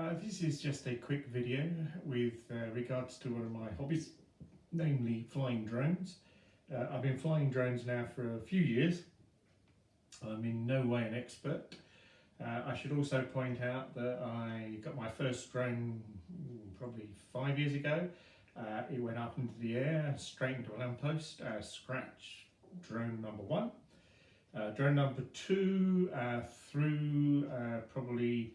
This is just a quick video with regards to one of my hobbies, namely flying drones. I've been flying drones now for a few years. I'm in no way an expert. I should also point out that I got my first drone probably 5 years ago. It went up into the air, straight into a lamppost, scratch drone number one. Drone number two through probably,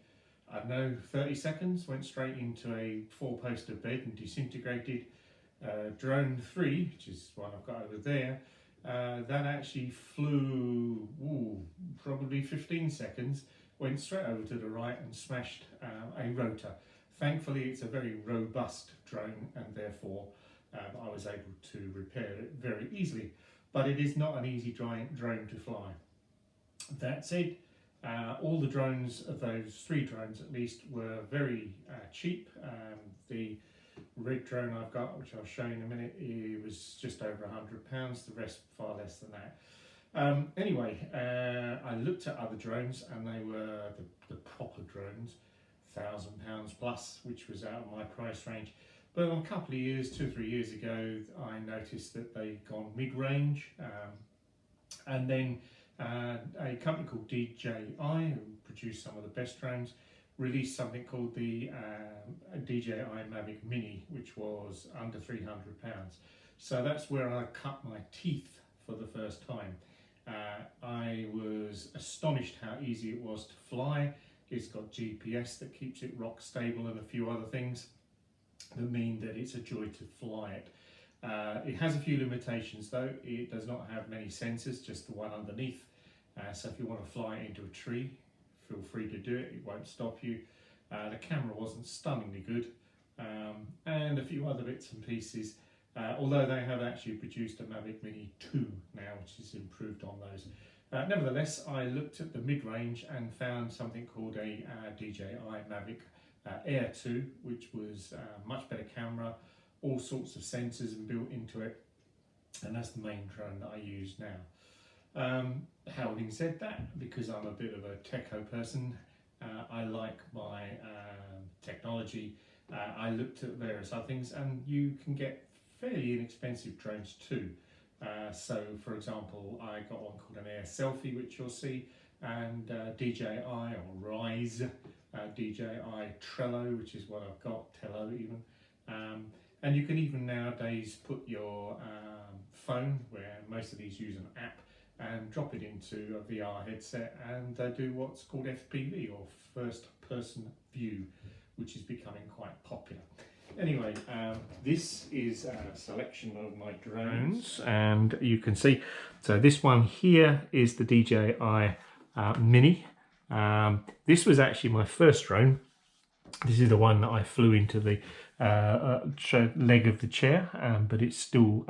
I don't know, 30 seconds, went straight into a four-poster bed and disintegrated. Drone three, which is one I've got over there, that actually flew probably 15 seconds, went straight over to the right and smashed a rotor. Thankfully it's a very robust drone and therefore I was able to repair it very easily. But it is not an easy drone to fly. That said, all the drones of those three drones at least were very cheap. The red drone I've got, which I'll show you in a minute, it was just over £100, the rest far less than that. Anyway, I looked at other drones and they were the proper drones, £1,000 plus, which was out of my price range. But a couple of years, 2 or 3 years ago, I noticed that they'd gone mid-range, and then a company called DJI, who produced some of the best drones, released something called the DJI Mavic Mini, which was under £300. So that's where I cut my teeth for the first time. I was astonished how easy it was to fly. It's got GPS that keeps it rock stable and a few other things that mean that it's a joy to fly it. It has a few limitations though. It does not have many sensors, just the one underneath. So if you want to fly it into a tree, feel free to do it, it won't stop you. The camera wasn't stunningly good, and a few other bits and pieces, although they have actually produced a Mavic Mini 2 now, which is improved on those. Nevertheless, I looked at the mid-range and found something called a DJI Mavic Air 2, which was a much better camera, all sorts of sensors built into it, and that's the main drone that I use now. Having said that, because I'm a bit of a techo person, I like my technology. I looked at various other things, and you can get fairly inexpensive drones too. So for example, I got one called an Air Selfie, which you'll see, and DJI or Rise, DJI Trello, which is what I've got, Tello even. And you can even nowadays put your phone, where most of these use an app, and drop it into a VR headset and do what's called FPV, or first person view, which is becoming quite popular. Anyway, this is a selection of my drones, and you can see, so this one here is the DJI Mini. This was actually my first drone. This is the one that I flew into the leg of the chair, but it's still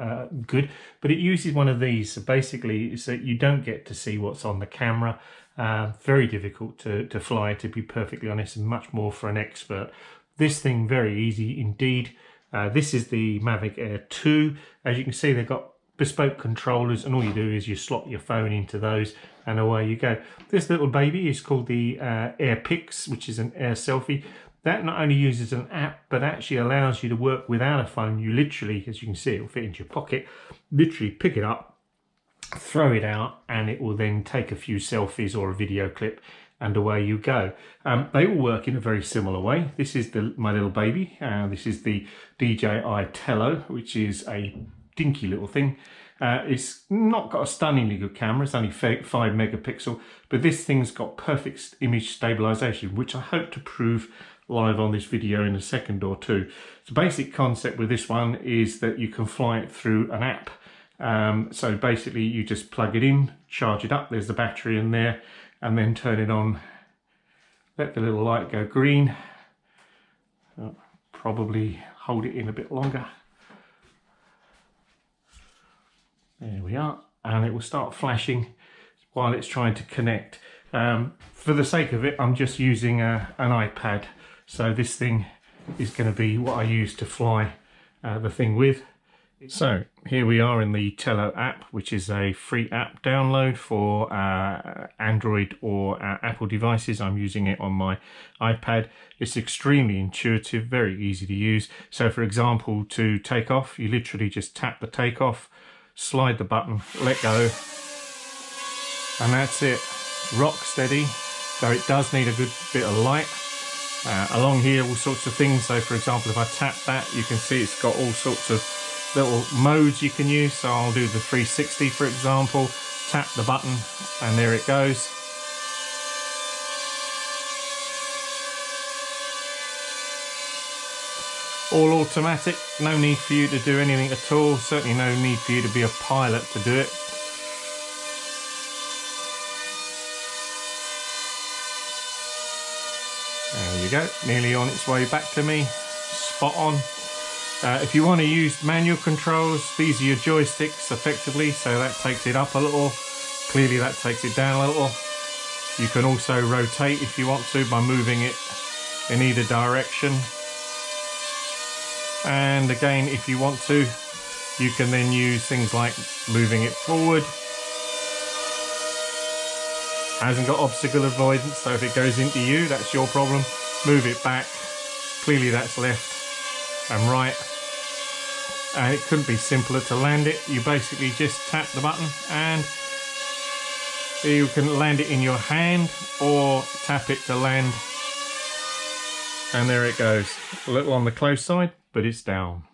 good. But it uses one of these, so basically so you don't get to see what's on the camera. Very difficult to fly, to be perfectly honest, and much more for an expert. This thing, very easy indeed. This is the Mavic Air 2. As you can see, they've got bespoke controllers, and all you do is you slot your phone into those and away you go. This little baby is called the Air Pix, which is an Air Selfie. That not only uses an app, but actually allows you to work without a phone. You literally, as you can see, it will fit into your pocket, literally pick it up, throw it out, and it will then take a few selfies or a video clip, and away you go. They all work in a very similar way. This is my little baby. This is the DJI Tello, which is a dinky little thing. It's not got a stunningly good camera. It's only 5 megapixel, but this thing's got perfect image stabilization, which I hope to prove live on this video in a second or two. The basic concept with this one is that you can fly it through an app. So basically you just plug it in, charge it up, there's the battery in there, and then turn it on, let the little light go green. I'll probably hold it in a bit longer. There we are, and it will start flashing while it's trying to connect. For the sake of it, I'm just using an iPad, so this thing is going to be what I use to fly the thing with. So here we are in the Tello app, which is a free app download for Android or Apple devices. I'm using it on my iPad. It's extremely intuitive, very easy to use. So for example, to take off, you literally just tap the take off, slide the button, let go, and that's it. Rock steady, though it does need a good bit of light. Along here, all sorts of things. So for example, if I tap that, you can see it's got all sorts of little modes you can use. So I'll do the 360 for example, tap the button and there it goes. All automatic, no need for you to do anything at all, certainly no need for you to be a pilot to do it. There you go, nearly on its way back to me, spot on. If you want to use manual controls, these are your joysticks effectively, so that takes it up a little, clearly that takes it down a little. You can also rotate if you want to by moving it in either direction. And again, if you want to, you can then use things like moving it forward. Hasn't got obstacle avoidance, so if it goes into you, that's your problem. Move it back, clearly that's left and right. And it couldn't be simpler to land it. You basically just tap the button and you can land it in your hand or tap it to land. And there it goes. A little on the close side, but it's down.